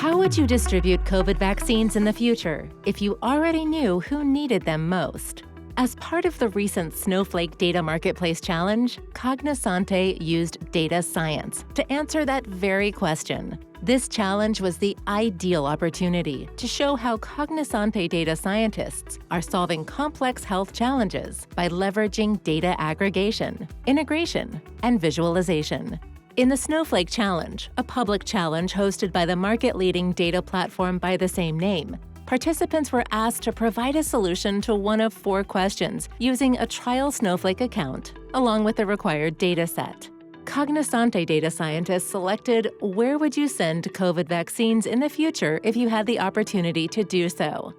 How would you distribute COVID vaccines in the future if you already knew who needed them most? As part of the recent Snowflake Data Marketplace Challenge, Cognosante used data science to answer that very question. This challenge was the ideal opportunity to show how Cognosante data scientists are solving complex health challenges by leveraging data aggregation, integration, and visualization. In the Snowflake Challenge, a public challenge hosted by the market-leading data platform by the same name, participants were asked to provide a solution to one of 4 questions using a trial Snowflake account, along with the required data set. Cognosante data scientists selected where would you send COVID vaccines in the future if you had the opportunity to do so.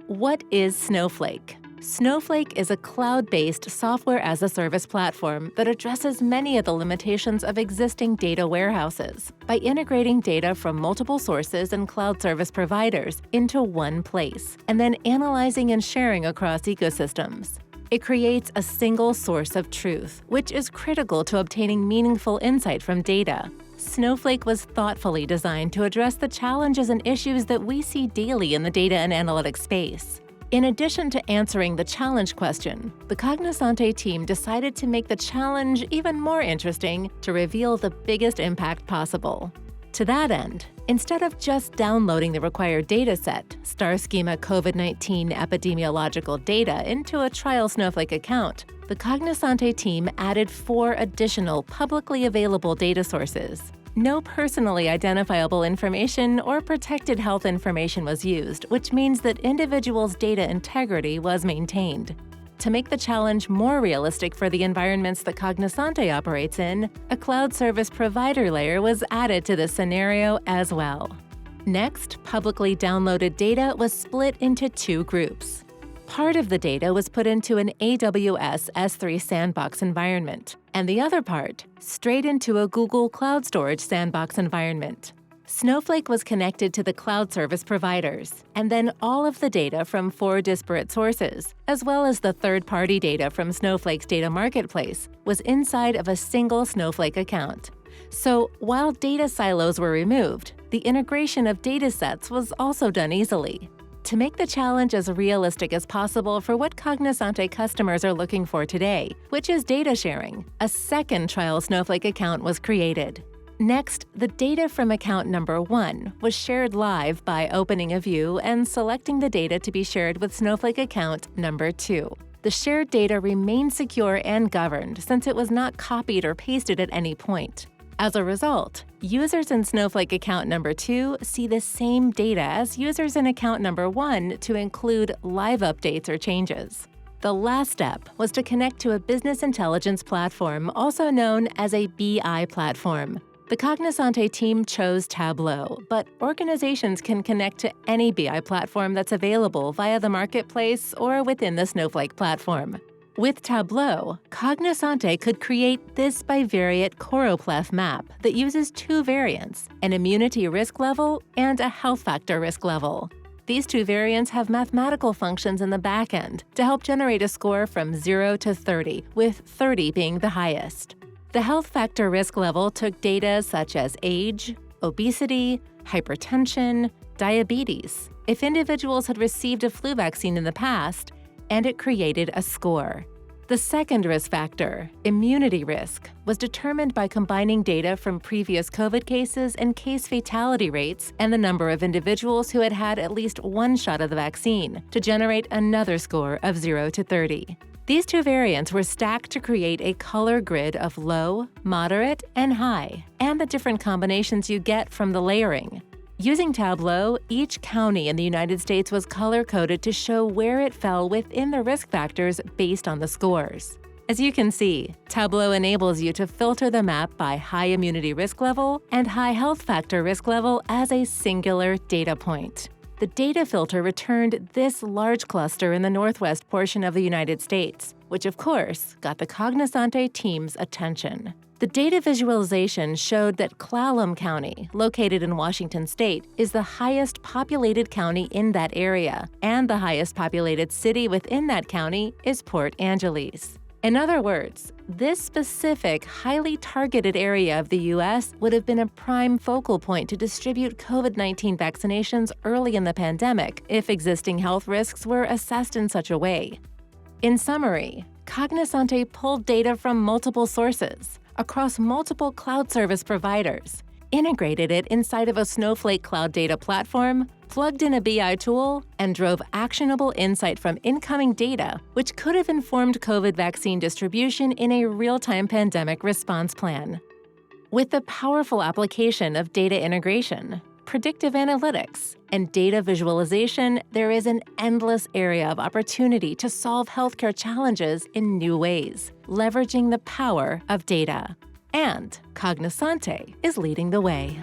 What is Snowflake? Snowflake is a cloud-based software-as-a-service platform that addresses many of the limitations of existing data warehouses by integrating data from multiple sources and cloud service providers into one place, and then analyzing and sharing across ecosystems. It creates a single source of truth, which is critical to obtaining meaningful insight from data. Snowflake was thoughtfully designed to address the challenges and issues that we see daily in the data and analytics space. In addition to answering the challenge question, the Cognosante team decided to make the challenge even more interesting to reveal the biggest impact possible. To that end, instead of just downloading the required dataset, star schema COVID-19 epidemiological data into a trial Snowflake account, the Cognosante team added 4 additional publicly available data sources. No personally identifiable information or protected health information was used, which means that individuals' data integrity was maintained. To make the challenge more realistic for the environments that Cognosante operates in, a cloud service provider layer was added to this scenario as well. Next, publicly downloaded data was split into 2 groups. Part of the data was put into an AWS S3 sandbox environment, and the other part straight into a Google Cloud Storage sandbox environment. Snowflake was connected to the cloud service providers, and then all of the data from 4 disparate sources, as well as the third-party data from Snowflake's data marketplace, was inside of a single Snowflake account. So while data silos were removed, the integration of data sets was also done easily. To make the challenge as realistic as possible for what Cognosante customers are looking for today, which is data sharing, a second trial Snowflake account was created. Next, the data from account number 1 was shared live by opening a view and selecting the data to be shared with Snowflake account number 2. The shared data remained secure and governed since it was not copied or pasted at any point. As a result, users in Snowflake account number 2 see the same data as users in account number 1 to include live updates or changes. The last step was to connect to a business intelligence platform, also known as a BI platform. The Cognosante team chose Tableau, but organizations can connect to any BI platform that's available via the marketplace or within the Snowflake platform. With Tableau, Cognosante could create this bivariate choropleth map that uses 2 variants, an immunity risk level and a health factor risk level. These 2 variants have mathematical functions in the backend to help generate a score from 0 to 30, with 30 being the highest. The health factor risk level took data such as age, obesity, hypertension, diabetes, if individuals had received a flu vaccine in the past, and it created a score. The second risk factor, immunity risk, was determined by combining data from previous COVID cases and case fatality rates and the number of individuals who had had at least 1 shot of the vaccine to generate another score of 0 to 30. These 2 variants were stacked to create a color grid of low, moderate, and high, and the different combinations you get from the layering. Using Tableau, each county in the United States was color-coded to show where it fell within the risk factors based on the scores. As you can see, Tableau enables you to filter the map by high immunity risk level and high health factor risk level as a singular data point. The data filter returned this large cluster in the northwest portion of the United States, which of course got the Cognosante team's attention. The data visualization showed that Clallam County, located in Washington state, is the highest populated county in that area, and the highest populated city within that county is Port Angeles. In other words, this specific, highly targeted area of the U.S. would have been a prime focal point to distribute COVID-19 vaccinations early in the pandemic if existing health risks were assessed in such a way. In summary, Cognosante pulled data from multiple sources, across multiple cloud service providers, integrated it inside of a Snowflake cloud data platform, plugged in a BI tool, and drove actionable insight from incoming data, which could have informed COVID vaccine distribution in a real-time pandemic response plan. With the powerful application of data integration, predictive analytics, and data visualization, there is an endless area of opportunity to solve healthcare challenges in new ways, leveraging the power of data. And Cognosante is leading the way.